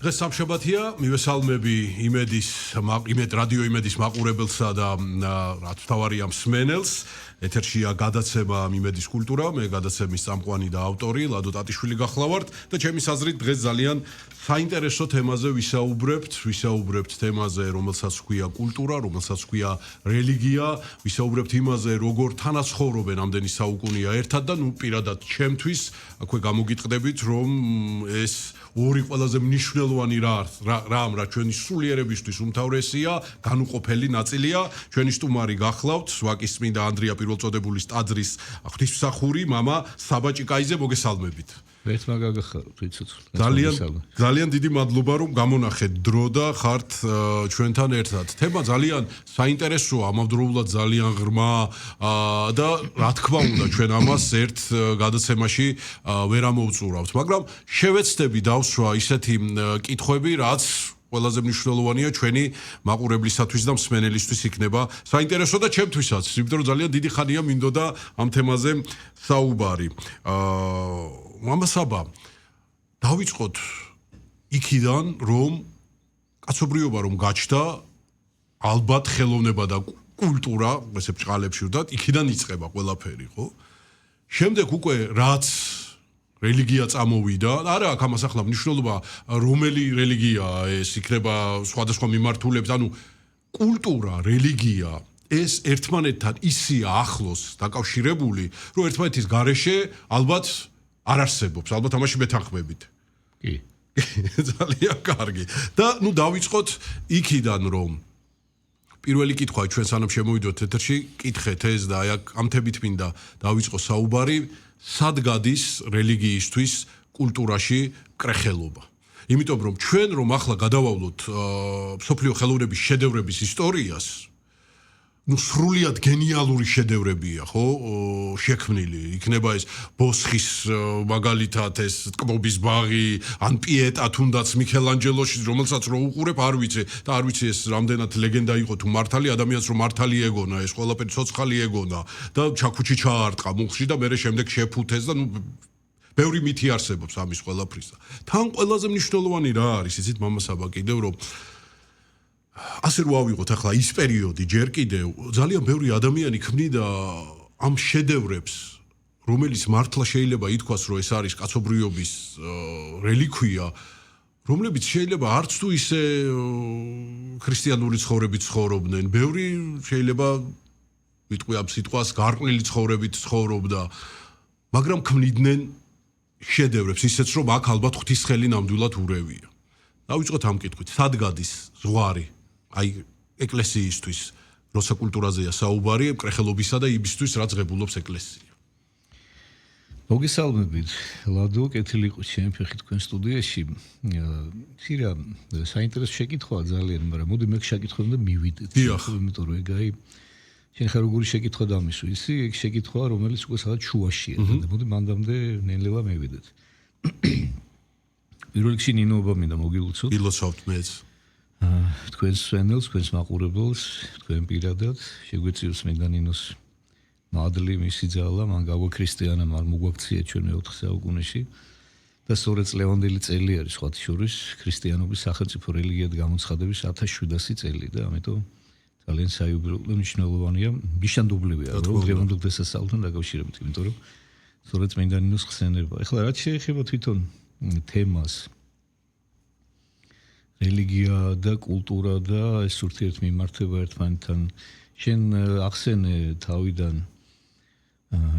დღეს სამშაბათია, მივესალმები იმედ რადიო იმედის მაყურებელსა და რაც თავარია მსმენელს. ეთერშია გადაცემა იმედის კულტურა, მე გადაცემის წამყვანი და ავტორი ლადო ტატიშვილი გახლავართ და ჩემის აზრით დღეს ძალიან საინტერესო თემაზე ვისაუბრებთ თემაზე, რომელსაც ჰქვია კულტურა, რომელსაც ჰქვია რელიგია, ვისაუბრებთ იმაზე, როგორ თანაცხოვრობენ ამდენი საუკუნეა ერთად და პირადად ჩემთვის აქვე გამოგიტყდებით, რომ ეს ორი ყველაზე მნიშვნელოვანი რამ რა ჩვენი სულიერებისთვის უმთავრესია, განუყოფელი ნაწილია. ჩვენი სტუმარი გახლავთ ვაკის წმინდა ანდრია პირველწოდებულის ტაძრის ღვთისმსახური მამა საბა ჭიკაიძე, მოგესალმებით. ერთ მაგაგახარო თვითონ. ძალიან დიდი მადლობა რომ გამონახეთ დრო და ხართ ჩვენთან ერთად. თემა ძალიან საინტერესოა, ამავდროულად ძალიან ღრმა და რა თქმა უნდა ჩვენ ამას ერთ გადაცემაში ვერ ამოვწურავთ, მაგრამ შევეცდები დავსვა ისეთი კითხვები, რაც ყველაზე მნიშვნელოვანია ჩვენი მაყურებლისათვის და მსმენელისთვის იქნება საინტერესო და ჩემთვისაც, იმიტომ რომ ძალიან დიდი ხანია მინდოდა ამ თემაზე საუბარი. მამა საბა, დავიწყოთ იქიდან, რომ კაცობრიობა რომ გაჩნდა, ალბათ ხელოვნება და კულტურა, ესე ბჭყალებში ვდათ, იქიდან იწყება ყველაფერი, ხო? შემდეგ უკვე რაც რელიგია წამოვიდა, არა აქ ამას ახლა მნიშვნელობა რომელი რელიგიაა ეს, იქნება სხვადასხვა მიმართულებით, ანუ კულტურა, რელიგია ეს ერთმანეთთან ისია ახლოს დაკავშირებული, რომ ერთმანეთის გარეშე ალბათ არ არსებობს, ალბათ ამაში მეთანხმებით. კი. ძალიან კარგი. და დავიწყოთ იქიდან, რომ პირველი კითხვა ჩვენ სანამ შემოვიდოთ ეთერში, კითხეთ ეს და აი ამ თემით მინდა დავიწყო საუბარი, სად გადის რელიგიისთვის კულტურაში კრეხელობა. იმიტომ რომ ჩვენ რომ ახლა გადავავლოთ მსოფლიო ხელოვნების შედევრების ისტორიას, სრულიად გენიალური შედევრებია, ხო, შექმნილი. იქნება ეს ბოსხის მაგალითად ეს ტკბობის ბაღი, ან პიეტა თუნდაც მიქელანჯელოში, რომელსაც რო უყურებ, არ ვიცი და არ ვიცი ეს რამდენად ლეგენდა იყო თუ მართალი, ადამიანს რომ მართალი ეგონა, ეს ყველაფერი ცოცხალი ეგონა და ჩაქუჩი ჩაარტყა მუხში და მერე შემდეგ შეფუთეს და ბევრი მითი არსებობს ამის ყველაფრისა. თან ყველაზე მნიშვნელოვანი რა არის, იცით მამა საბა კიდევ რომ ასე რო ავიღოთ ახლა ის პერიოდი ჯერ კიდევ ძალიან ბევრი ადამიანი ქმნიდა ამ შედევრებს, რომელიც მართლა შეიძლება ითქვას, რომ ეს არის კაცობრიობის რელიქვია, რომლებიც შეიძლება არც თუ ისე ქრისტიანული ცხოვრებით ცხოვრობდნენ, ბევრი შეიძლება ვიტყვი ამ სიტყვას გარყვნილი ცხოვრებით ცხოვრობდა, მაგრამ ქმნიდნენ შედევრებს, ისეც რომ აქ ალბათ ღვთისხელი ნამდვილად ურევია. დავიწყოთ ამ კითხვით, სად გადის ზღვარი? აი ეკლესიისთვის, როცა კულტურაზეა საუბარი, კრეხელობისა და იმისთვის, რაც ღებულობს ეკლესია. მოგესალმებით, ლადო, კეთილი იყო ჩემი ფეხი თქვენ სტუდიაში. ცირა საინტერესო შეკითხვაა ძალიან, მაგრამ მოდი მე შეკითხებ და მივიდეთ. იმიტომ რომ ეგ აი შენ ხარ როგორი შეკითხვა დამისვი, ისი ეგ შეკითხვაა, რომელიც უკვე სადაც შუაშია და მოდი მანდამდე ნელ-ნელა მივიდეთ. პირველ რიგში ნინოობა მინდა მოგილოცოთ. ილოცავთ მეც. თქვენს სვენელს, თქვენს მაყურებელს, თქვენ პირადად შეგვეციოს მინდა ნინოს მადლი, მისი ძალა, მან გაგვაქრისტიანა, არ მოგვაქცია ჩვენ მე-4 საუკუნეში და სწორედ წლევანდელი წელი არის სხვათა შორის ქრისტიანობის სახელმწიფო რელიგიად გამოცხადების 1700 წელი და ამიტომ ძალიან საიუბილეო მნიშვნელოვანია, ნიშანდობლივია, რომ დღევანდელ დღესასწაულთან დაკავშირებით, იმიტომ რომ სწორედ წმინდა ნინოს ხსენება. ეხლა რაც შეეხება თვითონ თემას რელიგია და კულტურა და ეს ურთიერთმიმართება ერთმანეთთან. შენ ახსენე თავიდან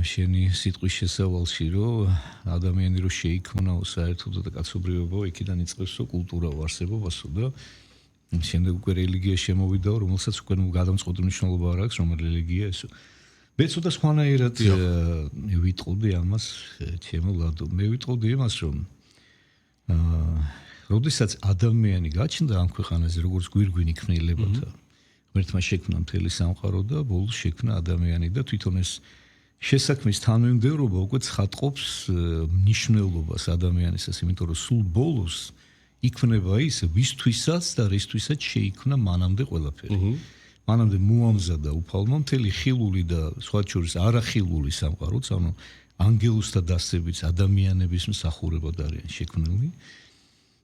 შენი სიტყვის შესავალში, რომ ადამიანი რო შეიქმნაო საერთოდ და კაცობრიობა იქიდან იწყებსო კულტურაო არსებობასო და შემდეგ უკვე რელიგია შემოვიდაო, რომელსაც უკვე გადამწყვეტი მნიშვნელობა არ აქვს, რომ რელიგია ესო. მე ცოტა სხვანაირად ვიტყოდი ამას, ჩემო ლადო. მე ვიტყოდი იმას, რომ როდესაც ადამიანი გაჩნდა ამ ქვეყანაზე, როგორც გვირგვინი ქმნილებათა, ღმერთმა შექმნა მთელი სამყარო და ბოლოს შექმნა ადამიანი და თვითონ ეს შესაქმის თანმიმდევრობა უკვე ცხადყოფს მნიშვნელობას ადამიანისას, იმიტომ რომ სულ ბოლოს იქმნება ის, ვისთვისაც და რისთვისაც შეიქმნა მანამდე ყველაფერი. მანამდე მოამზადა უფალმა მთელი ხილული და სხვა შორის არახილული სამყაროც, ანუ ანგელუსთა დასებით ადამიანების მსახურებად არიან შექმნილი.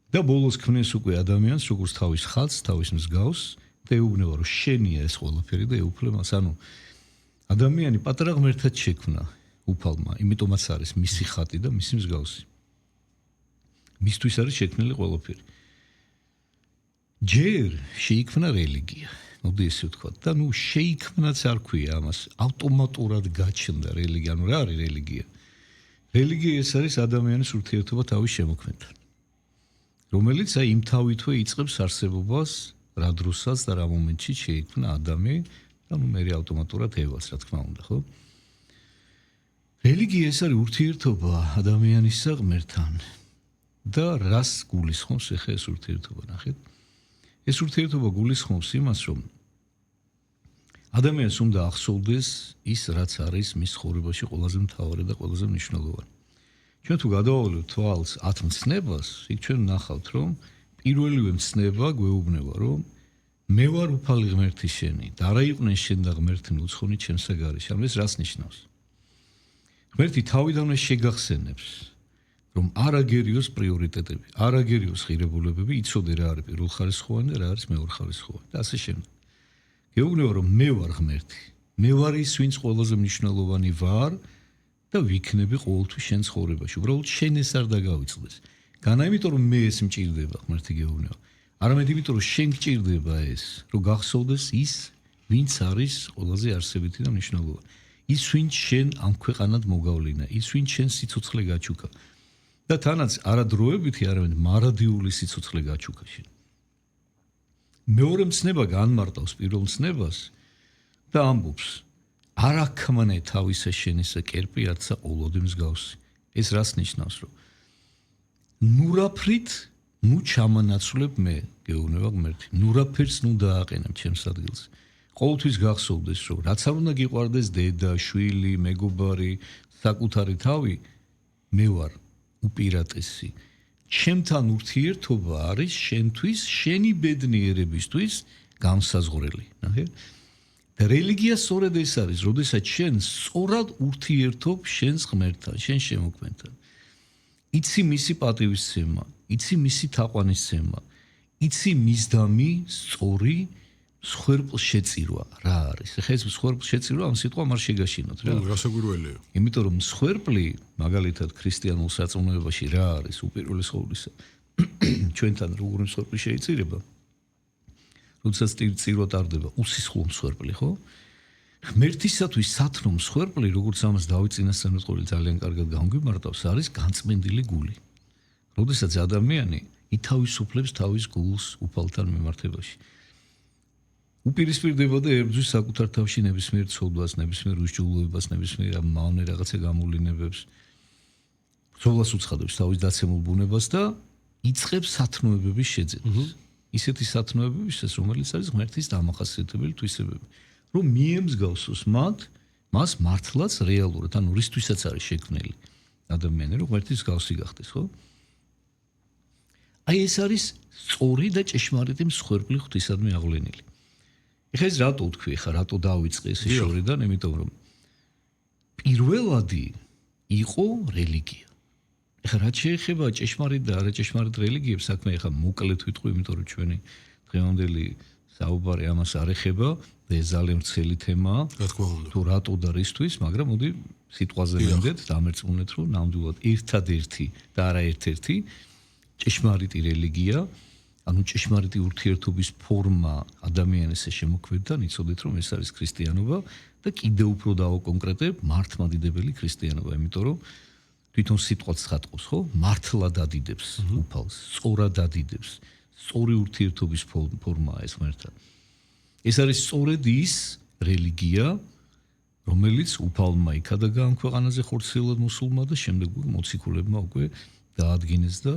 და ბოლოს ქმნის უკვე ადამიანს როგორც თავის ხალხს, თავის მსგავს და ეუბნება რომ შენია ეს ყველაფერი და ეუფლე მას. ანუ ადამიანი პატარა ღმერთად შექმნა უფალმა, იმიტომაც არის მისი ხატი და მისი მსგავსი. მისთვის არის შექმნილი ყველაფერი. ჯერ შეიქმნა რელიგია. მოდი ესე ვთქვა და შეიქმნაც არ ქვია ამას, ავტომატურად გაჩნდა რელიგია. რა არის რელიგია? რელიგია ეს არის ადამიანის ურთიერთობა თავის შემოქმედთან, რომელიც იმ თავითვე იწყებს არსებობას, რა დროსაც და რა მომენტში შეიქმნა ადამი და მე ავტომატურად ევას, რა თქმა უნდა, ხო? რელიგია ეს არის ურთიერთობა ადამიანისა ღმერთთან და რას გულისხმობს ახლა ეს ურთიერთობა, ნახეთ? ეს ურთიერთობა გულისხმობს იმას, რომ ადამიანს უნდა ახსოვდეს ის, რაც არის მის ცხოვრებაში ყველაზე მთავარი და ყველაზე მნიშვნელოვანი. ჩვენ თუ გადავავლევთ თვალს 10 მცნებას, იქ ჩვენ ვნახავთ, რომ პირველივე მცნება გვეუბნება, რომ მე ვარ უფალი ღმერთი შენი და არა იყვნენ შენ და ღმერთი უცხონი ჩემსა გარეშე. ანუ ეს რას ნიშნავს? ღმერთი თავიდანვე შეგახსენებს, რომ არ აგერიოს პრიორიტეტები, არ აგერიოს ღირებულებები, იცოდე რა არის პირველხარისხოვანი და რა არის მეორეხარისხოვანი და ასე შემდეგ. გეუბნება რომ მე ვარ ღმერთი, მე ვარ ის, ვინც ყველაზე მნიშვნელოვანი ვარ და ვიქნები ყოველთვის შენ ცხოვრებაში. უბრალოდ შენ ეს არ დაგავიწყდეს. განა იმიტომ რომ მე ეს მჭირდება, ღმერთი გეუბნება. არამედ იმიტომ რომ შენ გჭირდება ეს, რომ გახსოვდეს ის, ვინც არის ყველაზე არსებითი და მნიშვნელოვანი. ის ვინც შენ ამ ქვეყანად მოგავლინა, ის ვინც შენ სიცოცხლე გაჩუქა. და თანაც არა დროებითი, არამედ მარადიული სიცოცხლე გაჩუქა შენ. მეორე მცნება განმარტავს პირველ მცნებას და ამბობს: არ აქმნე თავისა შენისა კერპი არცა ოლოდი მსგავსი. ეს რას ნიშნავს, რომ ნურაფრით ჩამანაცვლებ მე, გეუბნება ღმერთი. ნურაფერს დააყენებ ჩემს ადგილს. ყოველთვის გახსოვდეს, რომ რაც არ უნდა გიყვარდეს დედა, შვილი, მეგობარი, საკუთარი თავი, მე ვარ უპირატესი. ჩემთან ურთიერთობა არის შენთვის, შენი ბედნიერებისთვის განსაზღვრელი. ნახეთ? და რელიგია სწორედ ეს არის, როდესაც შენ სწორად ურთიერთობ შენს ღმერთთან, შენ შემოქმედთან. იცი მისი პატივისცემა, იცი მისი თაყვანისცემა, იცი მისდამი სწორი მსხვერპლ შეწირვა რა არის. ეხლა ეს მსხვერპლ შეწირვა ამ სიტყვამ არ შეგაშინოთ რა. გასაგვირველია. იმიტომ რომ მსხვერპლი მაგალითად ქრისტიანულ საწმუნოებაში რა არის უპირველეს ყოვლისა ჩვენთან როგორი მსხვერპლი შეიწირება, როდესაც წირვა ტარდება უსისხლო მსხვერპლი, ხო? ღმერთისათვის სათნო მსხვერპლი, როგორც ამას დავით წინასწარმეტყველი ძალიან კარგად განგვიმარტავს, არის განწმენდილი გული. როდესაც ადამიანი ითავისუფლებს თავის გულს უფალთან მიმართებაში. უპირისპირდება და ებრძვის საკუთარ თავში ნებისმიერ ცოდვას, ნებისმიერ უსჯულოებას, ნებისმიერ მავნე რაღაცა გამოვლინებებს. ბრძოლას უცხადებს თავის დაცემულ ბუნებას და იწყებს სათნოებების შეძენას. ისეთი სათნოებებისას, რომელიც არის ღმერთის დამახასიათებელი თვისებები. რომ მიემსგავსოს მას მართლაც რეალურად, ანუ რისთვისაც არის შექმნილი ადამიანი, რომ ღმერთის მსგავსი გახდეს, ხო? აი ეს არის სწორი და ჭეშმარიტი მსხვერპლი ღვთისადმი აღვლენილი. ეხლა ეს რატო ვთქვი, ხა რატო დავიწყე ეს შორიდან, იმიტომ რომ პირველადი იყო რელიგია. ეხლა რაც შეეხება ჭეშმარიტ და არაჭეშმარიტ რელიგიებს, საქმე ეხლა მოკლედ ვიტყვი, იმიტომ რომ ჩვენი დღევანდელი საუბარი ამას არ ეხება და ეს ძალიან ვრცელი თემაა. რა თქმა უნდა. თუ რატო და რისთვის, მაგრამ მოდი სიტყვაზე ვიმდეთ, დამერწმუნეთ, რომ ნამდვილად ერთადერთი და არა ერთ-ერთი ჭეშმარიტი რელიგია, ანუ ჭეშმარიტი ურთიერთობის ფორმა ადამიანის შემოქმედთან, იცოდეთ, რომ ეს არის ქრისტიანობა და კიდევ უფრო დავაკონკრეტებ, მართლმადიდებელი ქრისტიანობა, იმიტომ რომ თვითონ სიტყვაც ხატყობს, ხო? მართლა დადიდებს უფალს, სწორად დადიდებს. სწორი ურთიერთობის ფორმაა ეს ღმერთთან. ეს არის სწორედ ის რელიგია, რომელიც უფალმა იქადაგა ამ ქვეყანაზე ხორციელად მუსულმა და შემდეგ მოციქულებმა უკვე დაადგინეს და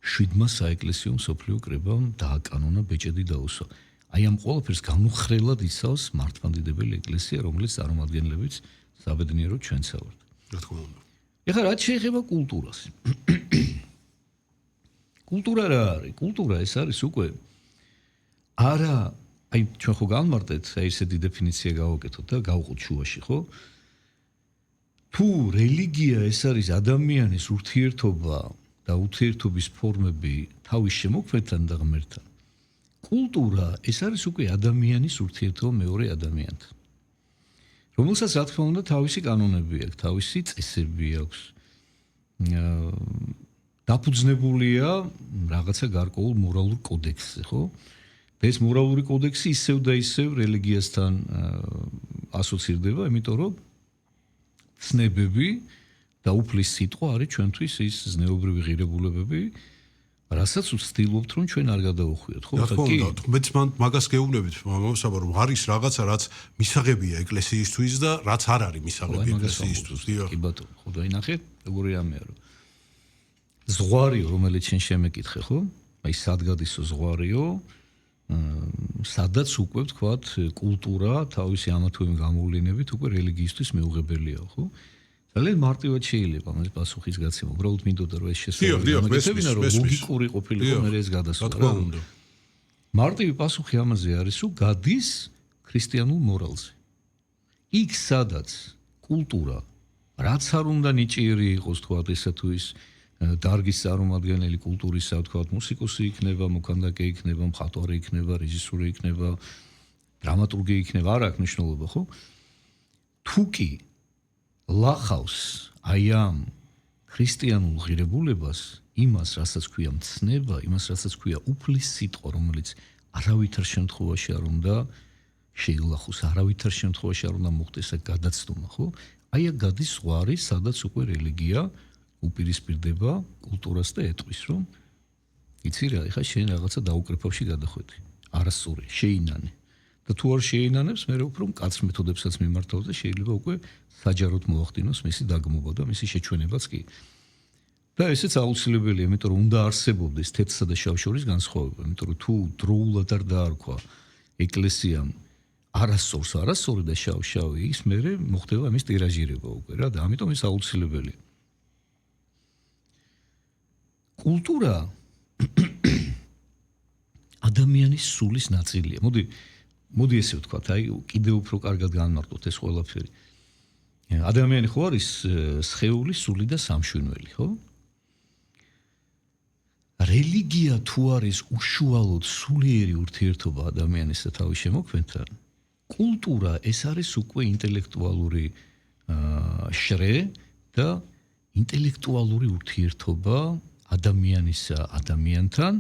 7 საეკლესიო მსოფლიო კრებამ დააკანონა, ბეჭედი დაუსვა. აი ამ ყველაფერს განუხრელად იცავს მართლმადიდებელი ეკლესია, რომელიც წარმომადგენლებიც საბედნიეროდ ჩვენსა ვართ. რა თქმა უნდა. ეხლა რაც შეეხება კულტურას. კულტურა რა არის? კულტურა ეს არის უკვე არა, აი ჩვენ ხო განმარტეთ, აი ესეთი დეფინიცია გავაკეთოთ და გავყოთ შუაში, ხო? თუ რელიგია ეს არის ადამიანის ურთიერთობა და ურთიერთობის ფორმები თავის შემოქმედთან და ღმერთთან. კულტურა ეს არის უკვე ადამიანის ურთიერთობა მეორე ადამიანთან. რომელსაც რა თქმა უნდა თავისი კანონები აქვს, თავისი წესები აქვს. დაფუძნებულია რაღაცა გარკვეულ მორალურ კოდექსზე, ხო? და ეს მორალური კოდექსი ისევ და ისევ რელიგიასთან ასოცირდება, იმიტომ რომ ცნებები და უფლის სიტყვა არის ჩვენთვის ის ზნეობრივი ღირებულებები, რასაც ვცდილობთ რომ ჩვენ არ გადავუხვიოთ, ხო? რა თქმა უნდა, მეც მაგას გეუბნებით, მომსაბა რომ არის რაღაცა, რაც მისაღებია ეკლესიისთვის და რაც არ არის მისაღები ეკლესიისთვის. კი ბატონო, ხო და ინახეთ, როგორი რამეა რომ ზღვარიო, რომელიც შენ შემეკითხე, ხო? აი სად გადისო ზღვარიო? სადაც უკვე ვთქვათ, კულტურა თავისი ამათოები გამოვლენებით უკვე რელიგიისთვის მეუღებელია, ხო? ძალიან მარტივად შეიძლება ამას პასუხის გაცემა. უბრალოდ მინდოდა რომ ეს შესაძლებელი რომ ლოგიკური ყოფილიყო მე ეს გადასვლა. რა თქმა უნდა. მარტივი პასუხი ამაზე არის, რომ გადის ქრისტიანულ მორალზე. იქ სადაც კულტურა რაც არ უნდა ნიჭიერი იყოს თქვათ ესა თუ ის დარგის წარმომადგენელი კულტურისა, თქვათ მუსიკოსი იქნება, მოქანდაკე იქნება, მხატვარი იქნება, რეჟისორი იქნება, დრამატურგი იქნება, არ აქვს მნიშვნელობა, ხო? თუკი ლახავს აი ამ ქრისტიანულ ღირებულებას, იმას, რასაც ქვია მცნება, იმას, რასაც ქვია უფლის სიტყვა, რომელიც არავითარ შემთხვევაში არ უნდა შეილახოს, არავითარ შემთხვევაში არ უნდა მოხდეს გადაცდომა, ხო? აი აქ გადის ზღვარი, სადაც უკვე რელიგია უპირისპირდება კულტურას და ეტყვის, რომ იცი რა, ეხლა შენ რაღაცა დაუკრეფავში გადახვედი. არასწორი, შეინანე. და თუ არ შეინანებს, მე უფრო მკაცრ მეთოდებსაც მიმართავს და შეიძლება უკვე საჯაროდ მოახდინოს მისი დაგმობა და მისი შეჩვენებაც კი. და ესეც აუცილებელია, იმიტომ რომ უნდა არსებობდეს თეთრსა და შავ შორის განსხვავება, იმიტომ რომ თუ დროულად არ დაარქვა ეკლესიამ არასწორი და შავ-შავი, ის მერე მოხდება ამის ტირაჟირება უკვე რა და ამიტომ ეს აუცილებელია. კულტურა ადამიანის სულის ნაწილია. მოდი ესე ვთქვათ, აი კიდევ უფრო კარგად განმარტოთ ეს ყველაფერი. ადამიანი ხო არის სხეული, სული და სამშვენველი, ხო? რელიგია თუ არის უშუალოდ სულიერი ურთიერთობა ადამიანის და თავის შემოქმედთან, კულტურა ეს არის უკვე ინტელექტუალური შრე და ინტელექტუალური ურთიერთობა ადამიანისა ადამიანთან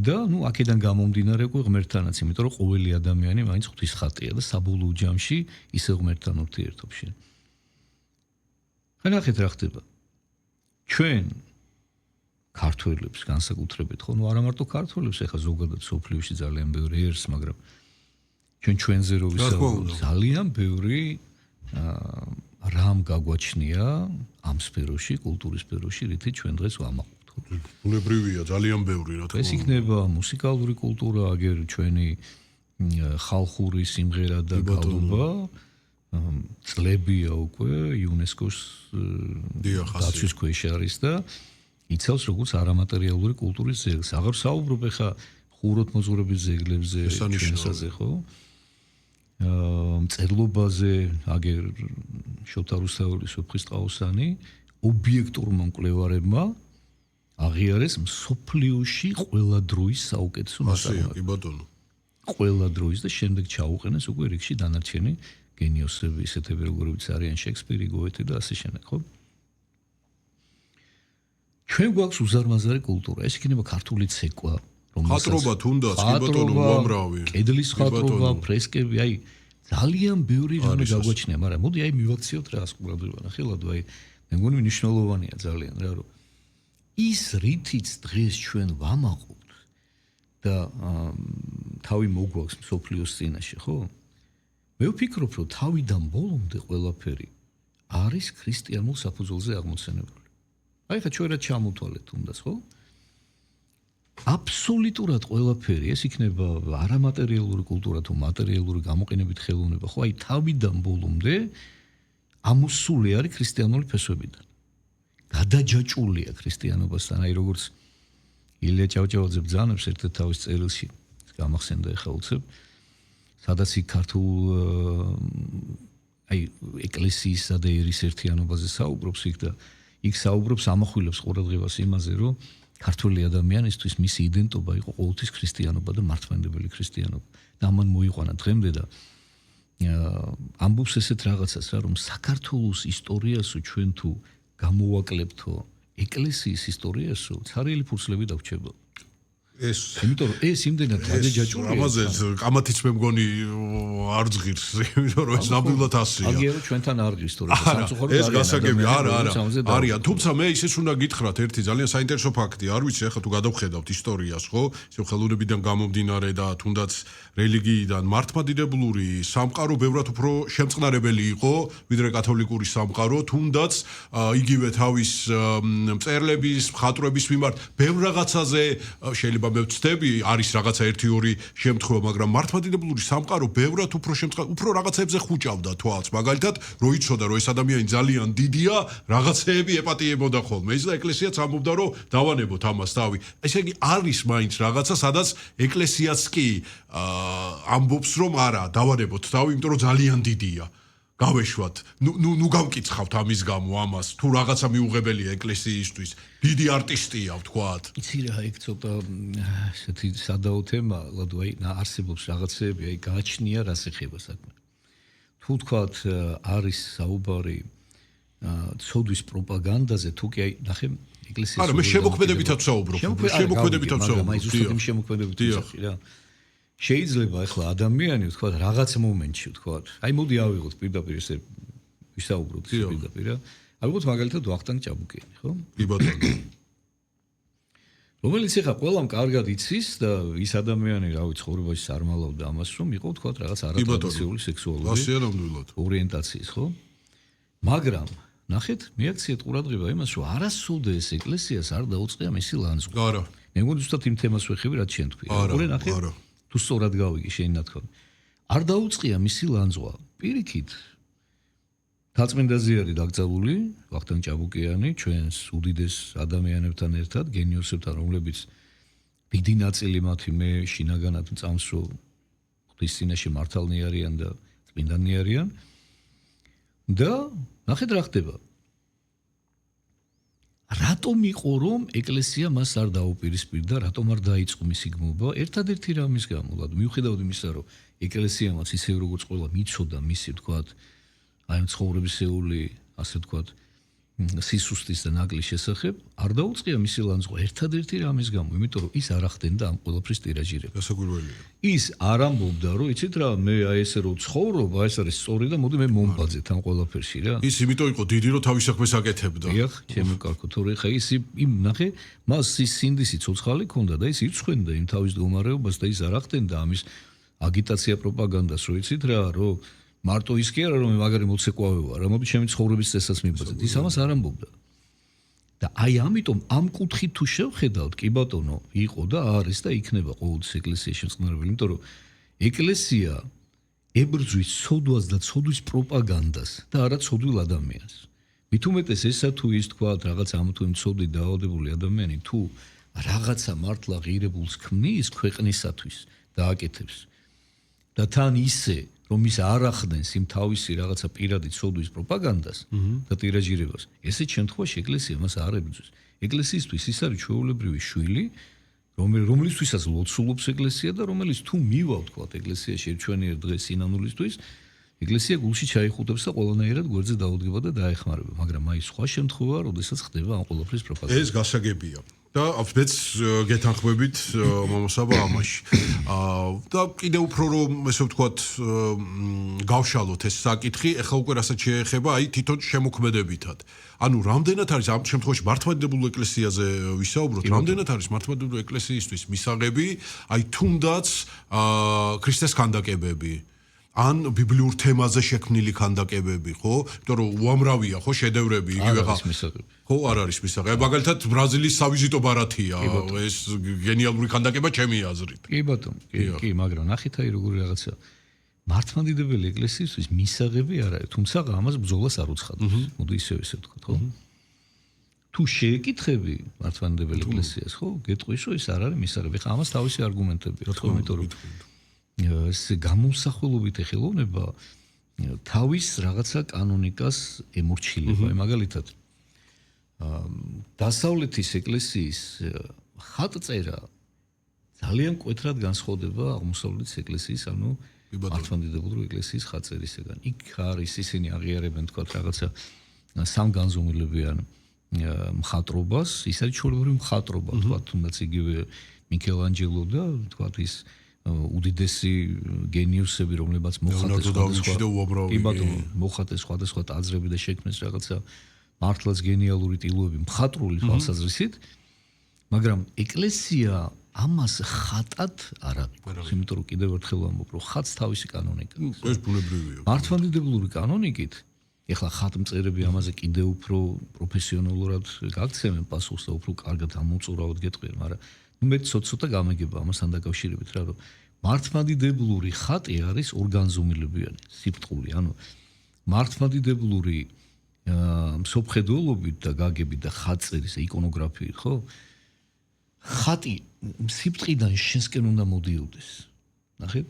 და აქედან გამომდინარე უკვე ღმერთთანაც, იმიტომ რომ ყოველი ადამიანი მაინც ღვთის ხატია და საბოლოო ჯამში ისე ღმერთთან ურთიერთობში. ხანახეთ რა ხდება. ჩვენ ქართველებს განსაკუთრებით, ხო, არა მარტო ქართველებს, ეხლა ზოგადად სოფლიოში ძალიან ბევრი ერს, მაგრამ ჩვენზე რო ვისაუბროთ, ძალიან ბევრი რამ გაგვაჩნია ამ სფეროში, კულტურის სფეროში, რითიც ჩვენ დღეს ვამაყობთ. ბუნებრივია, ძალიან ბევრი რა თქმა უნდა. ეს იქნება მუსიკალური კულტურა, აგერ ჩვენი ხალხური სიმღერა და გალობა, წლებია უკვე იუნესკოს დაცვის ქვეშ არის და იცავს როგორც არამატერიალური კულტურის ძეგლს. აღარ საუბრობ ახლა ხუროთმოძღვრების ძეგლებზე, ჩვენსაზე, ხო? მწერლობაზე, აგერ შოთა რუსთაველის ვეფხისტყაოსანი ობიექტურმა მკვლევარებმა აღიარეს მსოფლიოში ყველა დროის საუკეთესო ნაწარმოები. კი ბატონო. ყველა დროის და შემდეგ ჩაუყენეს უკვე რიგში დანარჩენი გენიოსები, ისეთები როგორიც არიან შექსპირი, გოეთე და ასე შემდეგ, ხო? ჩვენ გვაქვს უზარმაზარი კულტურა, ეს იქნება ქართული ცეკვა, ხატრობა თუნდაც, კი ბატონო, უამრავი. კედლის ხატრობა, ფრესკები, აი ძალიან ბევრი რამე გაგვაჩნია, მაგრამ მოდი აი მივაქციოთ რა ასკურადობა, ნახელადო, აი მე მგონი მნიშვნელოვანია ძალიან რა, რომ ის რითიც დღეს ჩვენ ვამაყობთ და თავი მოგვაქვს მსოფლიოს წინაშე, ხო? მე ვფიქრობ, რომ თავიდან ბოლომდე ყველაფერი არის ქრისტიანულ საფუძველზე აღმოცენებული. აი ხა ჩვენ რა ჩამოთვალეთ თუნდაც, ხო? აბსოლუტურად ყველაფერი, ეს იქნება არამატერიალური კულტურა თუ მატერიალური გამოყენებით ხელოვნება, ხო? აი თავიდან ბოლომდე ამოსული არის ქრისტიანული ფესვებიდან. გადაჯაჭულია ქრისტიანობასთან, აი როგორც ილია ჭავჭავაძე ბრძანებს ერთ-ერთ თავის წერილში, გამახსენდა ეხლა უცებ, სადაც იქ ქართულ აი ეკლესიისა და ერის ერთიანობაზე საუბრობს იქ და იქ საუბრობს ამახვილებს ყურადღებას იმაზე, რომ ქართული ადამიანისთვის მისი იდენტობა იყო ყოველთვის ქრისტიანობა და მართლმადიდებელი ქრისტიანობა. და ამან მოიყვანა დღემდე და ამბობს ესეთ რაღაცას რა, რომ საქართველოს ისტორიასო ჩვენ თუ გამოვაკლებთო ეკლესიის ისტორიასო, ცარიელი ფურცლები დავრჩება. იმიტომ რომ ეს იმდენად გადაჯაჭვურია. ამაზე კამათიც მე მგონი არ ზღირს, იმიტომ რომ ეს ნამდვილად ასია. აგია რომ ჩვენთან არ ღირს თორე სამწუხაროდ ეს გასაგები არიან. თუმცა მე ისიც უნდა გითხრათ ერთი ძალიან საინტერესო ფაქტი, არ ვიცი ახლა თუ გადავხედავთ ისტორიას, ხო? ისე ხელოვნებიდან გამომდინარე და თუნდაც რელიგიიდან მართლმადიდებლური სამყარო ბევრად უფრო შემწყნარებელი იყო, ვიდრე კათოლიკური სამყარო, თუნდაც იგივე თავის მწერლების, მხატვრების მიმართ ბევრ რაღაცაზე შეიძლება მე ვცდები, არის რაღაცა 1-2 შემთხვევა, მაგრამ მართლმადიდებლური სამყარო ბევრად უფრო უფრო რაღაცებზე ხუჭავდა თვალს. მაგალითად, რო იცოდა, რომ ეს ადამიანი ძალიან დიდია, რაღაცეები ეპატიებოდა ხოლმე. ის და ეკლესიაც ამბობდა, რომ დავანებოთ ამას თავი. ესე იგი, არის მაინც რაღაცა, სადაც ეკლესიაც კი ამბობს, რომ არა, დავანებოთ თავი, იმიტომ რომ ძალიან დიდია. გავეშვათ. ნუ გავკითხავთ ამის გამო ამას, თუ რაღაცა მიუღებელია ეკლესიისთვის. დიდი არტისტია, ვთქვათ. იცი რა, ეგ ცოტა ესეთი სადაო თემა, ლადო, აი არსებობს რაღაცეები, აი გააჩნია რას ეხება საქმე. თუ ვთქვათ, არის საუბარი ცოდვის პროპაგანდაზე, თუ კი აი ნახე ეკლესიის არა, მე შემოქმედებითაც ვსაუბრობ. შემოქმედებითაც ვსაუბრობ. მაგრამ აი ზუსტად იმ შემოქმედებით ვსახი რა. შეიძლება ახლა ადამიანი ვთქვათ რაღაც მომენტში ვთქვათ, აი მოდი ავიღოთ პირდაპირ ესე ვისაუბროთ პირდაპირ რა. ალბათ მაგალითად ვახტანგ ჭაბუკიანი, ხო? კი ბატონო. რომელიც ახლა ყველამ კარგად იცის და ის ადამიანი, რავი, ცხოვრებაში წარმალავდა ამას, რომ იყო ვთქვათ რაღაც არატრადიციული სექსუალური ორიენტაციის, ხო? მაგრამ ნახეთ, მიაქციეთ ყურადღება იმას, რომ არასოდეს ეს ეკლესიას არ დაუწყია მისი ლანძღვა. არა. მე მგონი ზუსტად იმ თემას ვეხები, რაც შენ თქვი. ყურე ნახეთ. არა. თუ სწორად გავიგე შენი ნათქვამი. არ დაუწყია მისი ლანძღვა. პირიქით თაწმინდაზე არის დაკრძალული ვახტანგ ჭაბუკიანი, ჩვენს უდიდეს ადამიანებთან ერთად, გენიოსებთან, რომლებიც დიდი ნაწილი მათი მე შინაგანად მწამს, რომ ღვთის წინაშე მართალნი არიან და წმინდანი არიან. და ნახეთ რა ხდება. რატომ იყო რომ ეკლესია მას არ დაუპირისპირდა, რატომ არ დაიწყო მისი გმობა? ერთადერთი რამის გამო, მიუხედავად იმისა, რომ ეკლესიამაც ისე როგორც ყველა მიცოდა მისი ვთქვათ, აი ცხოვრებისეული, ასე ვთქვათ, სისუსტის და ნაკლის შესახებ, არ დაუწყია მისი ლანძღვა ერთადერთი რამის გამო, იმიტომ რომ ის არ ახდენდა ამ ყველაფრის ტირაჟირება. გასაკვირველია. ის არ ამბობდა, რომ იცით რა, მე აი ესე რომ ცხოვრობ, აი ეს არის სწორი და მოდი მე მომბაძეთ ამ ყველაფერში რა. ის იმიტომ იყო დიდი, რომ თავის საქმეს აკეთებდა. დიახ, ჩემო კარგო, თორე ხა ის იმ ნახე, მას ის სინდისი ცოცხალი ქონდა და ის ირცხვენდა იმ თავის მდგომარეობას და ის არ ახდენდა ამის აგიტაცია პროპაგანდას, რომ იცით რა, რომ მარტო ის კი არა რომ მე მაგარი მოცეკვავე ვარ, რა მოდი ჩემი ცხოვრების წესას მიბაძეთ. ის ამას არ ამბობდა. და აი ამიტომ ამ კუთხით თუ შევხედავთ, კი ბატონო, იყო და არის და იქნება ყოველთვის ეკლესიის შემწყნარებელი, იმიტომ რომ ეკლესია ებრძვის ცოდვას და ცოდვის პროპაგანდას და არა ცოდვილ ადამიანს. მით უმეტეს ესა თუ ის თქვა რაღაც ამ თუ იმ ცოდვით დაავადებული ადამიანი თუ რაღაცა მართლა ღირებულს ქმნის ქვეყნისათვის და აკეთებს. და თან ისე რომ ის არ ახდენს იმ თავისი რაღაცა პირადი ცოდვის პროპაგანდას და ტირაჟირებას. ესეთ შემთხვევაში ეკლესია მას არ ებრძვის. ეკლესიისთვის ის არის ჩვეულებრივი შვილი, რომლისთვისაც ლოცულობს ეკლესია და რომელიც თუ მივა ვთქვათ ეკლესიაში ერთჩვენიერ დღეს სინანულისთვის, ეკლესია გულში ჩაიხუტებს და ყველანაირად გვერდზე დაუდგება და დაეხმარება. მაგრამ აი სხვა შემთხვევა, როდესაც ხდება ამ ყველაფრის პროპაგანდა. ეს გასაგებია. და მეც გეთანხმებით მამასაბა ამაში. და კიდევ უფრო რომ ესე ვთქვათ გავშალოთ ეს საკითხი, ეხლა უკვე რასაც შეეხება აი თვითონ შემოქმედებითად. ანუ რამდენად არის ამ შემთხვევაში მართლმადიდებლურ ეკლესიაზე ვისაუბროთ, რამდენად არის მართლმადიდებლური ეკლესიისთვის მისაღები, აი თუნდაც ქრისტეს ქანდაკებები. ან ბიბლიურ თემაზე შექმნილი ქანდაკებები, ხო? იმიტომ რომ უამრავია, ხო, შედევრები, იგივე ხა. ხო, არ არის მისაღები. მაგალითად, ბრაზილიის სავიზიტო ბარათია, ეს გენიალური ქანდაკება ჩემი აზრით. კი ბატონო, კი, მაგრამ ნახეთ აი როგორი რაღაცა. მართლმადიდებელი ეკლესიისთვის მისაღები არ არის, თუმცა ამას ბრძოლას არ უცხადებს. მოდი ისევ ესე ვთქვათ, ხო? თუ შეეკითხები მართლმადიდებელი ეკლესიას, ხო, გეტყვის რომ ის არ არის მისაღები. ხა ამას თავისი არგუმენტები აქვს, ხო, იმიტომ რომ ეს გამოსახულობითი ხელოვნება თავის რაღაცა კანონიკას ემორჩილება. მაგალითად დასავლეთის ეკლესიის ხატწერა ძალიან მკვეთრად განსხვავდება აღმოსავლეთის ეკლესიის, ანუ მართლმადიდებლური ეკლესიის ხატწერისგან. იქ არის ისინი აღიარებენ თქვა რაღაცა სამგანზომილებიან მხატვრობას, ის არის ჩვეულებრივი მხატვრობა, თქვა თუნდაც იგივე მიქელანჯელო და თქვა ის უდიდესი გენიუსები, რომლებიც მოხატეს სხვადასხვა ტაძრები და შექმნეს რაღაცა მართლაც გენიალური ტილოები მხატვრული თვალსაზრისით, მაგრამ ეკლესია ამას ხატად არ აყენებს, იმიტომ რომ კიდევ ერთხელ ვამბობ, რომ ხატს თავისი კანონიკა აქვს. ეს ბუნებრივია. მართლმადიდებლური კანონიკით, ეხლა ხატმწერები ამაზე კიდევ უფრო პროფესიონალურად გაქცევენ პასუხს და უფრო კარგად ამოწურავად გეტყვიან, მაგრამ მე ცოტა გამეგება ამასთან დაკავშირებით რა, რომ მართლმადიდებლური ხატი არის ორგანზომილებიანი, სიფტყული, ანუ მართლმადიდებლური მსოფლმხედველობით და გაგებით და ხატწერის იკონოგრაფიით, ხო? ხატი სიფტყიდან შენსკენ უნდა მოდიოდეს. ნახეთ?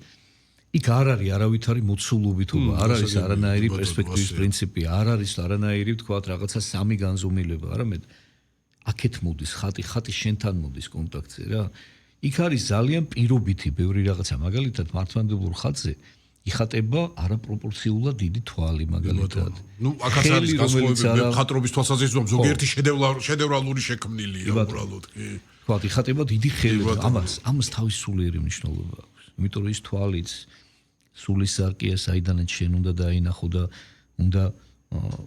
იქ არ არის არავითარი მოცულობითობა, არ არის არანაირი პერსპექტივის პრინციპი, არ არის არანაირი თქვათ რაღაცა სამი განზომილება, არამედ აქეთ მოდის ხატი შენთან მოდის კონტაქტზე რა. იქ არის ძალიან პირობითი ბევრი რაღაცა, მაგალითად მართლმადიდებლურ ხატზე იხატება არაპროპორციულად დიდი თვალი მაგალითად. აქაც არის განსხვავებები მხატვრობის თვალსაზრისით, ზოგიერთი შედევრალური შექმნილია უბრალოდ კი. თქვათ იხატება დიდი ხელი, ამას თავის სულიერი მნიშვნელობა აქვს. იმიტომ რომ ის თვალიც სულის სარკია, საიდანაც შენ უნდა დაინახო და უნდა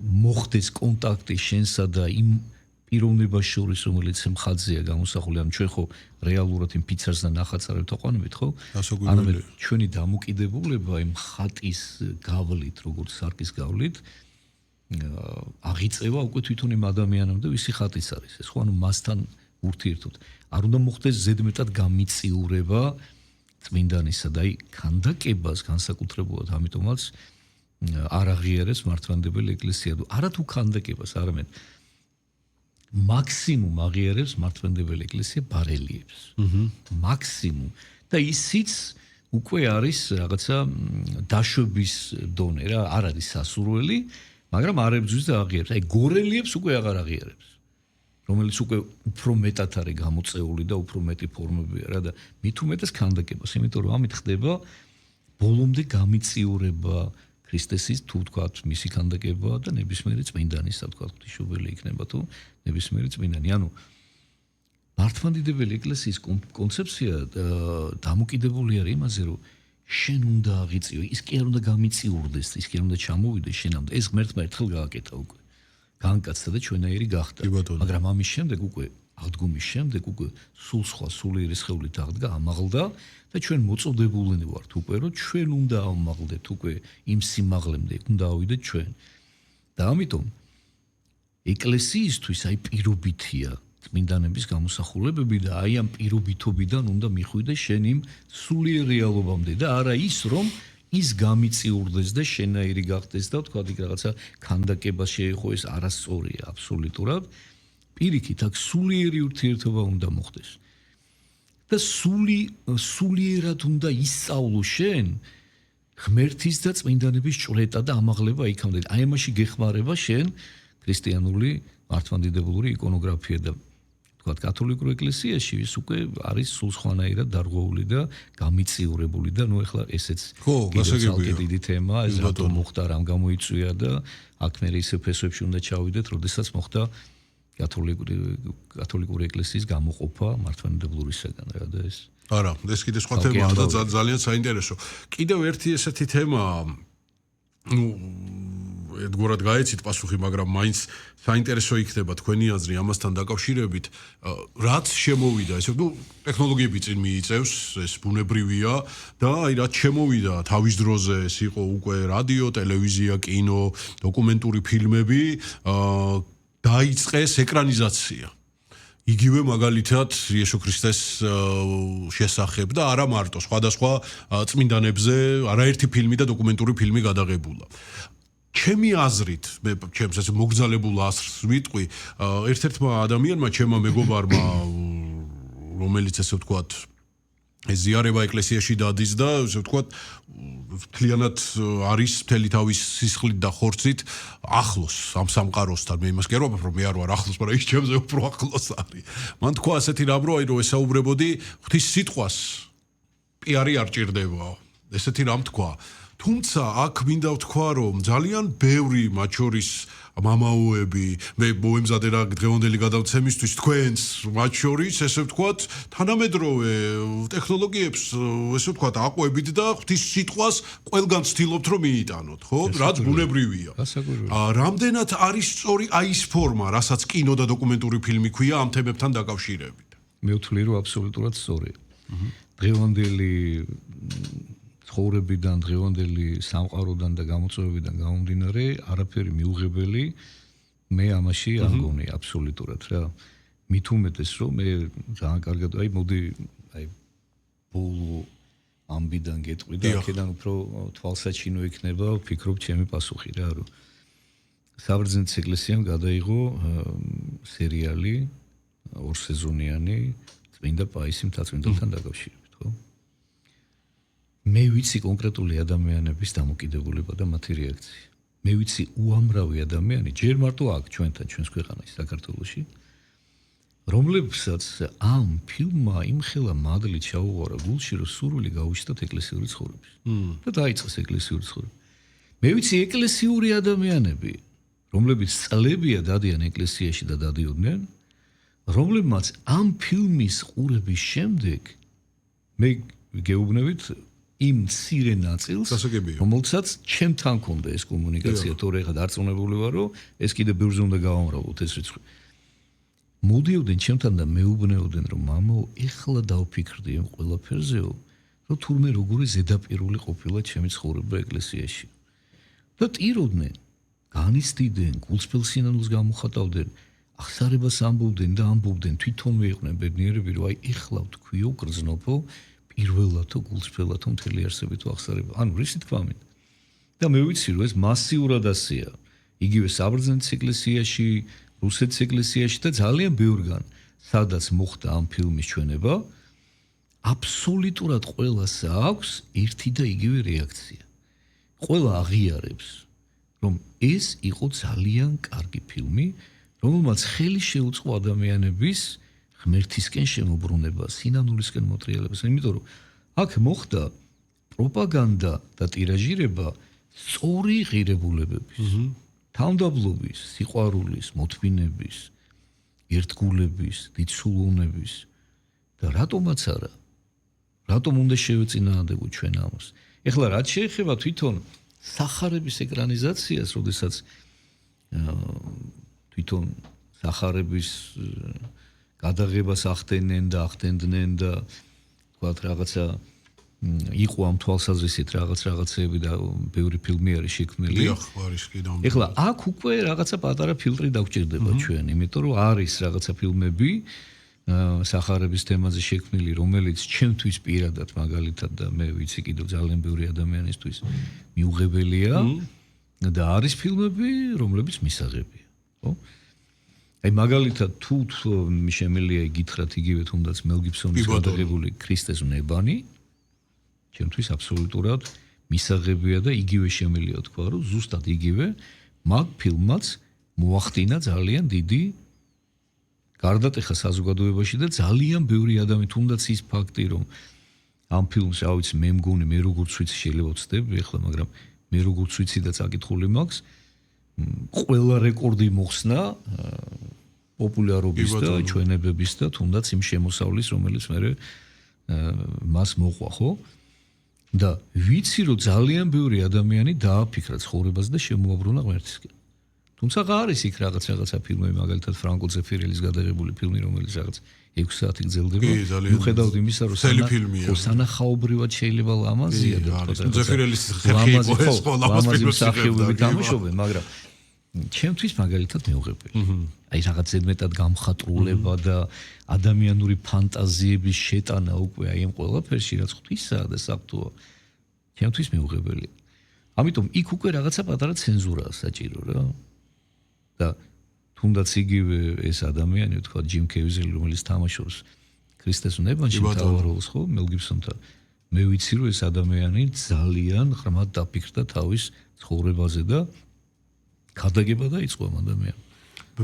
მოხდეს კონტაქტი შენსა და იმ პიროვნებას შორის, რომელიც მხატზეა გამოსახული, ანუ ჩვენ ხო რეალურად იმ ფიცარს და ნახატსარებთ აყვანებით, ხო? არამედ ჩვენი დამოკიდებულება იმ ხატის გავლით, როგორც სარკის გავლით, აღიწევა უკვე თვითონ იმ ადამიანამდე, ვისი ხატიც არის ეს, ხო? ანუ მასთან ურთიერთოდ. არ უნდა მოხდეს ზედმეტად გამიწიურება წმინდანისა და ქანდაკებას განსაკუთრებულად ამიტომაც არ აღიარებს მართლმადიდებელი ეკლესია. არა თუ ქანდაკებას, არამედ მაქსიმუმ აღიარებს მართლმადიდებელი ეკლესია ბარელიეფს. მაქსიმუმ. და ისიც უკვე არის რაღაცა დაშვების დონე რა, არ არის სასურველი, მაგრამ არ ებრძვის და აღიარებს. აი გორელიეფს უკვე აღარ აღიარებს. რომელიც უკვე უფრო მეტად არის გამოწეული და უფრო მეტი ფორმებია რა და მით უმეტეს ქანდაკებას, იმიტომ რომ ამით ხდება ბოლომდე გამიწიურება ქრისტესის თუ თქვათ მისი ქანდაკება და ნებისმიერი წმინდანისა თქვათ ღვთისმშობელი იქნება თუ ნებისმიერი წმინდანი. ანუ მართლმადიდებელი ეკლესიის კონცეფცია დამოკიდებული არის იმაზე, რომ შენ უნდა აღიწიო, ის კი არ უნდა გამიწიურდეს, ის კი არ უნდა ჩამოვიდეს შენამდე. ეს ღმერთმა ერთხელ გააკეთა უკვე. განკაცდა და ჩვენაირი გახდა. მაგრამ ამის შემდეგ უკვე აღდგომის შემდეგ უკვე სულ სხვა სულიერი სხეულით აღდგა, ამაღლდა და ჩვენ მოწოდებულნი ვართ უკვე რომ ჩვენ უნდა ავმაღლდეთ უკვე იმ სიმაღლემდე, უნდა ავიდეთ ჩვენ. და ამიტომ ეკლესიისთვის აი პირობითია წმინდანების გამოსახულებები და აი ამ პირობითობიდან უნდა მიხვიდეს შენ იმ სულიერ რეალობამდე და არა ის რომ ის გამიწიურდეს და შენაირი გახდეს და თქვა იქ რაღაცა ქანდაკება შეეხო ეს არასწორია აბსოლუტურად. პირიქით აქ სულიერი ურთიერთობა უნდა მოხდეს. და სულიერად უნდა ისწავლო შენ ღმერთის და წმინდანების ჭვრეტა და ამაღლება იქამდე. აი ამაში გეხმარება შენ ქრისტიანული მართლმადიდებლური იკონოგრაფია და თქვათ კათოლიკურ ეკლესიაში ის უკვე არის სულ სხვანაირად დარღვეული და გამიწიურებული და ნუ ეხლა ესეც კიდევ დიდი თემაა, ეს რატომ მოხდა, რამ გამოიწვია და აქ მე ისე ფესვებში უნდა ჩავიდეთ, როდესაც მოხდა კათოლიკური ეკლესიის გამოყოფა მართლმადიდებლურისგან რა და ეს. არა, ეს კიდე სხვა თემაა და ძალიან საინტერესო. კიდევ ერთი ესეთი თემაა, ნუ ერთგვარად გაეცით პასუხი, მაგრამ მაინც საინტერესო იქნება თქვენი აზრი ამასთან დაკავშირებით, რაც შემოვიდა, ესე ნუ ტექნოლოგიები წინ მიიწევს, ეს ბუნებრივია და აი რაც შემოვიდა თავის დროზე, ეს იყო უკვე რადიო, ტელევიზია, კინო, დოკუმენტური ფილმები, დაიწყეს ეკრანიზაცია. იგივე მაგალითად იესო ქრისტეს შესახებ და არა მარტო, სხვადასხვა წმინდანებზე არაერთი ფილმი და დოკუმენტური ფილმი გადაღებულა. ჩემი აზრით, მე ჩემს ეს მოგზალებულ აზრს ვიტყვი, ერთ-ერთმა ადამიანმა, ჩემმა მეგობარმა, რომელიც ესე ვთქვათ, ეს ზიარება ეკლესიაში დადის და ასე ვთქვათ მთლიანად არის მთელი თავის სისხლით და ხორცით ახლოს ამ სამყაროსთან. მე იმას გერვებ, რომ მე არ ვარ ახლოს, მაგრამ ის ჩემზე უფრო ახლოს არის. მან თქვა ასეთი რამ, რომ ესაუბრებოდი ღვთის სიტყვას პიარი არ ჭირდებაო. ესეთი რამ თქვა. თუმცა აქ მინდა ვთქვა, რომ ძალიან ბევრი მათ შორის მამაოები, მე მოემზადე რა დღევანდელი გადაცემისთვის თქვენს მათ შორის, ესე ვთქვათ, თანამედროვე ტექნოლოგიებს, ესე ვთქვათ, აყვებით და ღვთის სიტყვას ყველგან ცდილობთ რომ მიიტანოთ, ხო? რაც ბუნებრივია. რამდენად არის სწორი აი ეს ფორმა, რასაც კინო და დოკუმენტური ფილმი ქვია ამ თემებთან დაკავშირებით? მე ვთვლი, რომ აბსოლუტურად სწორია. დღევანდელი ცხოვრებიდან, დღევანდელი სამყაროდან და გამოწვევებიდან გამომდინარე, არაფერი მიუღებელი მე ამაში არ მგონი აბსოლუტურად რა. მით უმეტეს რომ მე ძალიან კარგად, მოდი ბოლო ამბიდან გეტყვი და აქედან უფრო თვალსაჩინო იქნება, ვფიქრობ ჩემი პასუხი რა, რომ საბერძნეთის ეკლესიამ გადაიღო სერიალი ორსეზონიანი წმინდა პაისი მთაწმინდელთან დაკავშირებით, ხო? მე ვიცი კონკრეტული ადამიანების დამოკიდებულება და მათი რეაქცია. მე ვიცი უამრავი ადამიანი, ჯერ მარტო აქ ჩვენთან, ჩვენს ქვეყანაში, საქართველოში, რომლებსაც ამ ფილმმა იმხელა მადლი ჩაუყარა გულში, რომ სურვილი გაუჩნდათ ეკლესიური ცხოვრების. და დაიწყეს ეკლესიური ცხოვრება. მე ვიცი ეკლესიური ადამიანები, რომლებიც წლებია დადიან ეკლესიაში და დადიოდნენ, რომლებმაც ამ ფილმის ყურების შემდეგ მე გეუბნებით იმ მცირე ნაწილს, რომელსაც ჩემთან ქონდა ეს კომუნიკაცია, თორე ხა დარწმუნებული ვარ, რომ ეს კიდე ბევრზე უნდა გავამრავოთ ეს რიცხვი. მოდიოდნენ ჩემთან და მეუბნეოდნენ, რომ მამაო, ეხლა დავფიქრდი ამ ყველაფერზეო, რომ თურმე როგორი ზედაპირული ყოფილა ჩემი ცხოვრება ეკლესიაში. და ტიროდნენ, განიცდიდნენ, გულწრფელ სინანულს გამოხატავდნენ, ახსარებას ამბობდნენ და ამბობდნენ, თვითონვე იყვნენ ბედნიერები, რომ აი ეხლა ვთქვიო, გრძნობო, პირველათო გულწრფელათო მთელი არსებით ვახსარება. ანუ რისი თქვა მინდა? და მე ვიცი, რომ ეს მასიურად ასეა. იგივე საბერძნეთის ეკლესიაში, რუსეთის ეკლესიაში და ძალიან ბევრგან, სადაც მოხდა ამ ფილმის ჩვენება, აბსოლუტურად ყველას აქვს ერთი და იგივე რეაქცია. ყველა აღიარებს, რომ ეს იყო ძალიან კარგი ფილმი, რომელმაც ხელი შეუწყო ადამიანების ღმერთისკენ შემოbrunებას, სინანულისკენ მოტრიალებას, იმიტომ რომ აქ მოხდა პროპაგანდა და ტირაჟირება სწორი ღირებულებების, თავმდაბლობის, სიყვარულის, მოთმინების, ერთგულების, დიდსულოვნების და რატომაც არა, რატომ უნდა შევეწინააღმდეგოთ ჩვენ ამას? ეხლა რაც შეეხება თვითონ სახარების ეკრანიზაციას, როდესაც თვითონ სახარების გადაღებას ახდენენ და ახდენდნენ და თქვათ რაღაცა იყო ამ თვალსაზრისით რაღაცეები და ბევრი ფილმი არის შექმნილი. ეხლა აქ უკვე რაღაცა პატარა ფილტრი დაგვჭირდება ჩვენ, იმიტომ რომ არის რაღაცა ფილმები სახარების თემაზე შექმნილი, რომელიც ჩემთვის პირადად მაგალითად და მე ვიცი კიდევ ძალიან ბევრი ადამიანისთვის მიუღებელია და არის ფილმები, რომლებიც მისაღებია, ხო? აი მაგალითად თუ შემიძლია გითხრათ იგივე თუნდაც მელ გიბსონის გადაღებული ქრისტეს ნებანი, ჩემთვის აბსოლუტურად მისაღებია და იგივე შემიძლია თქვა, რომ ზუსტად იგივე მაგ ფილმმაც მოახდინა ძალიან დიდი გარდატეხა საზოგადოებაში და ძალიან ბევრი ადამიანი, თუნდაც ის ფაქტი, რომ ამ ფილმს, რა ვიცი, მე მგონი, მე როგორც ვიცი, შეიძლება ვცდები ახლა, მაგრამ მე როგორც ვიცი და წაკითხული მაქვს, ყველა რეკორდი მოხსნა პოპულარობის და ჩვენებების და თუნდაც იმ შემოსავლის, რომელიც მე მას მოყვა, ხო? და ვიცი, რომ ძალიან ბევრი ადამიანი დააფიქრა ცხოვრებას და შემოაბრუნა ღმერთისკენ. თუმცა არის იქ რაღაცა ფილმები, magalitat ფრანკო ზეფირელის გადაღებული ფილმი, რომელიც რაღაც 6 საათი გრძელდება. მიუხედავად იმისა, რომ სანახაობრივად შეიძლება ლამაზია და ზეფირელის ხერხი იყო ეს ლამაზი მსახიობები თამაშობენ, მაგრამ ჩემთვის მაგალითად მეუღებელი. აი რაღაც ზედმეტად გამხატრულება და ადამიანური ფანტაზიების შეტანა უკვე აი ამ ყველაფერში, რაც ღვთისაა და საფრთხეა. ჩემთვის მეუღებელი. ამიტომ იქ უკვე რაღაცა პატარა ცენზურაა საჭირო რა. და თუნდაც იგივე ეს ადამიანი, თქვა ჯიმ კევიზელი, რომელიც თამაშობს ქრისტეს უნებაში მთავარობს ხო მელ გიბსონთან მე ვიცი რომ ეს ადამიანი ძალიან ღრმად დაფიქრდა თავის ცხოვრებაზე და ქადაგება დაიწყო ამ ადამიანს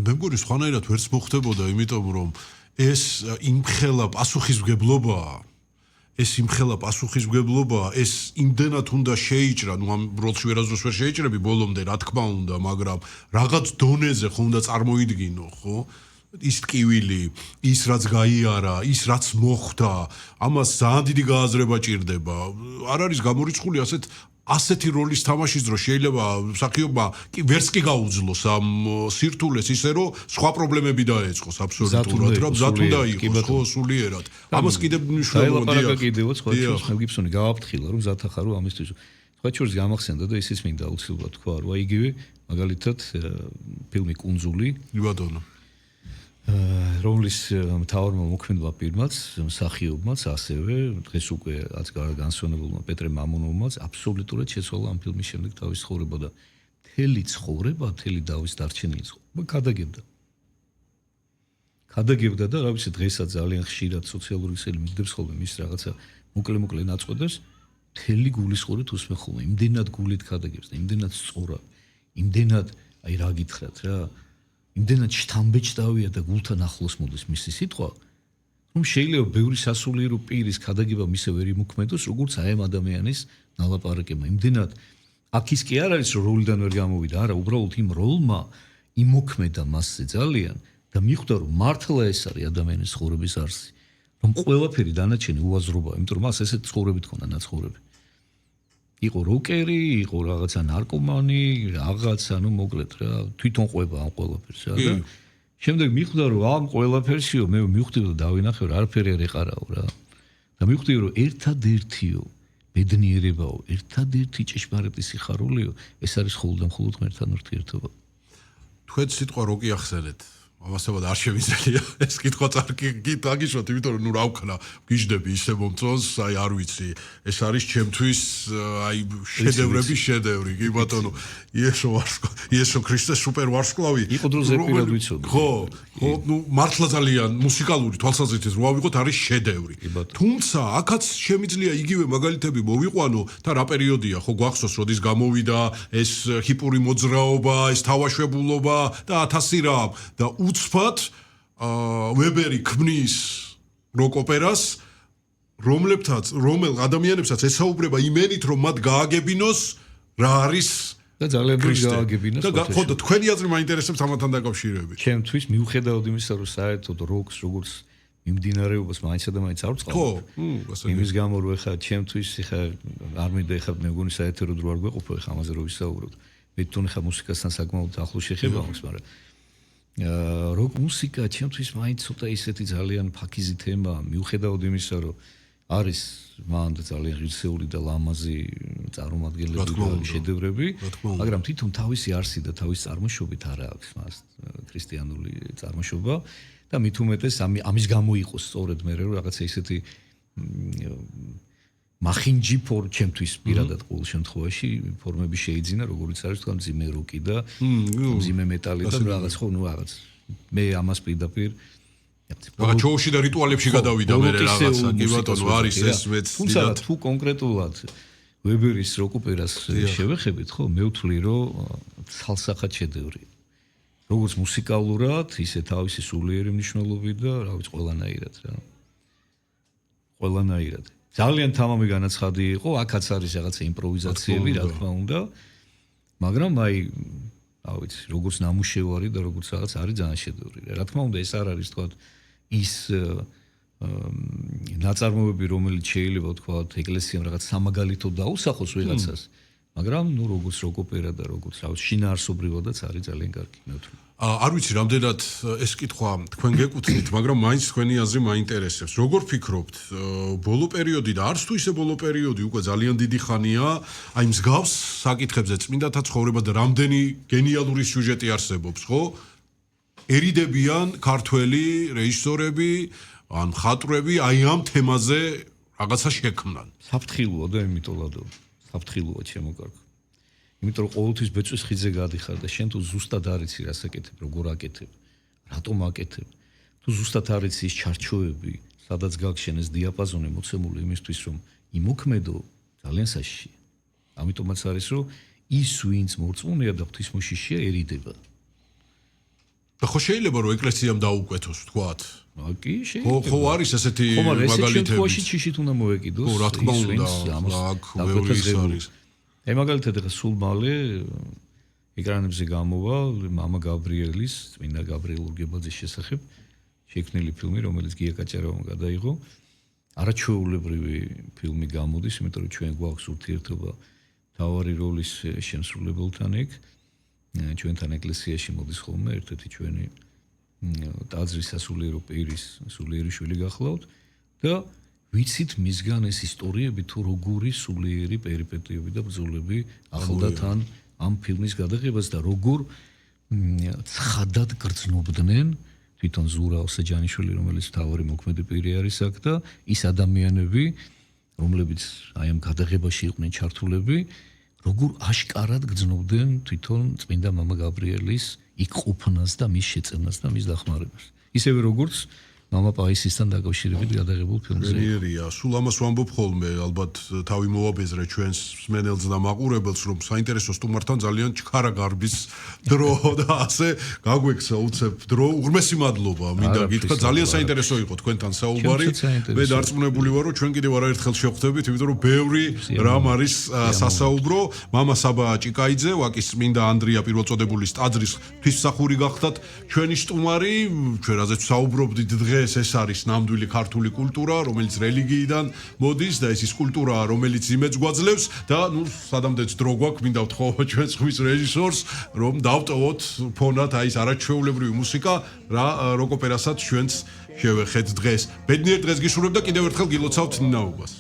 მე მგონი სხვანაირად ვერც მოხდებოდა იმიტომ რომ ეს იმხელა პასუხისმგებლობაა ეს იმხელა პასუხისმგებლობაა ეს იმდენად უნდა შეიჭრა ნუ ამ როლში ვერასდროს ვერ შეიჭრები ბოლომდე რა თქმა უნდა მაგრამ რაღაც დონეზე ხო უნდა წარმოიდგინო ხო ის ტკივილი ის რაც გაიარა ის რაც მოხდა ამას ძალიან დიდი გააზრება ჭირდება არ არის გამორიცხული ასეთი როლის თამაშის დრო შეიძლება მსახიობმა კი ვერც კი გაუძლოს ამ სირთულეს ისე რომ სხვა პრობლემები დაეწყოს აბსოლუტურად რა მზად უნდა იყოს ხო სულიერად ამას კიდე მნიშვნელოვანია დაილაპარაკა კიდევაც სხვა შორის მელ გიბსონი გავაფრთხილა რომ მზად ახარო ამისთვის სხვა შორის გამახსენდა და ისიც მინდა აუცილებლად თქვა რომ იგივე მაგალითად ფილმი კუნძული იბადონო რომლის მთავარმა მოქმედმა პირმაც მსახიობმაც ასევე დღეს უკვე განსვენებულმა პეტრე მამონოვმაც აბსოლუტურად შეცვალა ამ ფილმის შემდეგ თავის ცხოვრება და მთელი ცხოვრება მთელი დავის დარჩენილი ცხოვრება ქადაგებდა და რა ვიცი დღესაც ძალიან ხშირად სოციალური ქსელი მიგდებს ხოლმე მის რაღაცა მოკლე ნაწყვეტებს მთელი გულისხმობით უსმენ ხოლმე იმდენად გულით ქადაგებს და იმდენად სწორად იმდენად აი რა გითხრათ რა იმდენად შთამბეჭდავია და გულთან ახლოს მოდის მისი სიტყვა, რომ შეიძლება ბევრი სასულიერო პირის ქადაგება მისე ვერ იმოქმედოს, როგორც აი ამ ადამიანის ნალაპარაკება. იმდენად აქ ის კი არ არის, რომ როლიდან ვერ გამოვიდა, არა, უბრალოდ იმ როლმა იმოქმედა მასზე ძალიან და მიხვდა, რომ მართლა ეს არის ადამიანის ცხოვრების არსი, რომ ყველაფერი დანარჩენი უაზრობაა, იმიტომ რომ მას ესეთ ცხოვრებით ქონდა ნაცხოვრები. იყო როკერი, იყო რაღაცა ნარკომანი, რაღაცა, ну მოკლედ რა, თვითონ ყვება ამ ყველაფერს რა და შემდეგ მიხვდა რომ ამ ყველაფერსიო მე მივხვდი და დავინახე რომ არაფერი არ ეყარაო რა. და მივხვდი რომ ერთადერთიო ბედნიერებაო, ერთადერთი ჭეშმარიტი სიხარულეო, ეს არის მხოლოდ ღმერთთან ურთიერთობა. თქვენ სიტყვა როკი ახსენეთ. ამასებად არ შევიძლია ეს კითხვა წაგიშვათ, იმიტომ რომ ნუ რა ვქნა, გიждები ისე მომწონს, აი არ ვიცი, ეს არის ჩემთვის აი შედევრების შედევრი, კი ბატონო, იესო ქრისტეს სუპერ ვარსკვლავი. იყო დროზე პირად ვიცოდი. ხო, ნუ მართლა ძალიან მუსიკალური თვალსაზრისით რო ავიღოთ, არის შედევრი. თუმცა აქაც შემიძლია იგივე მაგალითები მოვიყვანო და რა პერიოდია, ხო გვახსოვს, როდის გამოვიდა ეს ჰიპური მოძრაობა, ეს თავაშვებულობა და 1000 რამ და უცბად ვებერი ქმნის როკ ოპერას რომელ ადამიანებსაც ესაუბრება იმენით რომ მათ გააგებინოს რა არის და ძალიან ბევრი გააგებინოს ხო და თქვენი აზრი მაინტერესებს ამათთან დაკავშირებით ჩემთვის მიუხედავად იმისა რომ საერთოდ როკს როგორც მიმდინარეობას მაინც და მაინც არ ვწყალობ ხო იმის გამო რომ ეხა ჩემთვის ეხა არ მინდა ეხა მე მგონი საერთოდ რო არ გვეყოფო ეხა ამაზე რო ვისაუბროთ მე თვითონ ეხა მუსიკასთან საკმაოდ ახლოს შეხება მაქვს მაგრამ როკ მუსიკა ჩემთვის მაინც ცოტა ისეთი ძალიან ფაქიზი თემა მიუხედავად იმისა რომ არის მან ძალიან ღირსეული და ლამაზი წარმომადგენლები და შედევრები მაგრამ თვითონ თავისი არსი და თავის წარმოშობით არ აქვს მას ქრისტიანული წარმოშობა და მით უმეტეს ამის გამო იყოს სწორედ მე რომ რაღაცა ისეთი მახინჯი ჩემთვის პირადად ყოველ შემთხვევაში ფორმები შეიძინა როგორც არის თქვა მძიმე როკი და მძიმე მეტალი და რაღაც ხო ნუ რაღაც მე ამას პირდაპირ რაღაც შოუში და რიტუალებში გადავიდა მე რაღაცა კი ბატონო არის ეს მეც თუმცა თუ კონკრეტულად ვებერის როკ ოპერას შევეხებით ხო მე ვთვლი რომ ცალსახად შედევრი როგორც მუსიკალურად ისე თავისი სულიერი მნიშვნელობით და რა ვიცი ყველანაირად რა ყველანაირად ძალიან თამამი განაცხადი იყო, აქაც არის რაღაცა იმპროვიზაციები, რა თქმა უნდა. მაგრამ აი, რა ვიცი, როგორც ნამუშევარი და როგორც რაღაც არის ძალიან შედევრი. რა თქმა უნდა, ეს არ არის თქვა ის ნაწარმოებები, რომელიც შეიძლება თქვა ეკლესიამ რაღაც სამაგალითოდ დაუსახოს ვიღაცას. მაგრამ ნუ როგორც როკ ოპერა და როგორც რა ვიცი, შინაარსობრივადაც არის ძალიან კარგი, მე ვთვლი. არ ვიცი რამდენად ეს კითხვა თქვენ გეკუთვნით, მაგრამ მაინც თქვენი აზრი მაინტერესებს. როგორ ფიქრობთ, ბოლო პერიოდი და არც თუ ისე ბოლო პერიოდი, უკვე ძალიან დიდი ხანია, აი მსგავს საკითხებზე წმინდათა ცხოვრება და რამდენი გენიალური სიუჟეტი არსებობს, ხო? ერიდებიან ქართველი რეჟისორები, ან მხატვრები აი ამ თემაზე რაღაცა შექმნან. საფრთხილოა და იმიტოლადო. საფრთხილოა შემოკარგო. იმიტომ რომ ყოველთვის ბეწვის ხიძზე გადიხარ და შენ თუ ზუსტად არიცი რას აკეთებ, როგორ აკეთებ, რატომ აკეთებ. თუ ზუსტად არიცი ის ჩარჩოები, სადაც გაგშენეს დიაპაზონი მოცემული იმისთვის, რომ იმოქმედო ძალიან საშიშია. ამიტომაც არის, რომ ის ვინც მორწმუნეა და ღვთისმოშიშიაერიდება. და ხო შეიძლება რომ ეკლესიამ დაუკვეთოს, თქვათ. კი, შეიძლება. ხო არის ესეთი მაგალითები. ხო, მაგალითები. შიშით უნდა მოეკიდოს. ხო, რა თქმა უნდა, აქ ბევრი ის არის. მაგალითად ახლა სულ მალე ეკრანებზე გამოვა მამა გაბრიელის, წმინდა გაბრიელ ურგებაძის შესახებ შექმნილი ფილმი, რომელიც გია კაჭარავმა გადაიღო. არაჩვეულებრივი ფილმი გამოდის, იმიტომ რომ ჩვენ გვაქვს ურთიერთობა თავარი როლის შემსრულებელთან იქ. ჩვენთან ეკლესიაში მოდის ხოლმე ერთ-ერთი ჩვენი ტაძრის სასულიერო პირის სულიერი შვილი გახლავთ და ვიცით მისგან ეს ისტორიები თუ როგორი სულიერი პერიპეტიები და ბრძოლები ახლდა თან ამ ფილმის გადაღებას და როგორ ცხადად გრძნობდნენ თვითონ ზურა ოსეჯანიშვილი, რომელიც თავარი მოქმედი პირი არის აქ და ის ადამიანები, რომლებიც აი ამ გადაღებაში იყვნენ ჩართულები, როგორ აშკარად გრძნობდნენ თვითონ წმინდა მამა გაბრიელის იქ ყოფნას და მის შეწევნას და მის დახმარებას. ისევე როგორც მამა პაისისთან დაკავშირებით გადაღებულ ფილმზე. ბერიერია, სულ ამას ვამბობ ხოლმე, ალბათ თავი მოვაბეზრე ჩვენს მსმენელს და მაყურებელს, რომ საინტერესო სტუმართან ძალიან ჩქარა გარბის დრო და ასე გაგვექცა უცებ დრო. უღრმესი მადლობა, მინდა გითხრა, ძალიან საინტერესო იყო თქვენთან საუბარი. მე დარწმუნებული ვარ, რომ ჩვენ კიდევ არაერთხელ შევხვდებით, იმიტომ რომ ბევრი რამ არის სასაუბრო. მამა საბა ჭიკაიძე, ვაკის წმინდა ანდრია პირველწოდებულის ტაძრის ღვთისმსახური გახდათ ჩვენი სტუმარი, ჩვენ რაზეც საუბრობდით დღეს ეს არის ნამდვილი ქართული კულტურა, რომელიც რელიგიიდან მოდის და ეს ის კულტურაა, რომელიც იმედს გვაძლევს და ნუ სადამდეც დრო გვაქვს, მინდა ვთხოვ ჩვენ ხმის რეჟისორს, რომ დავტოვოთ ფონად აი ეს არაჩვეულებრივი მუსიკა, რა როკ ოპერასაც ჩვენც შევეხეთ დღეს. ბედნიერ დღეს გიშურებ და კიდევ ერთხელ გილოცავთ ნაობას.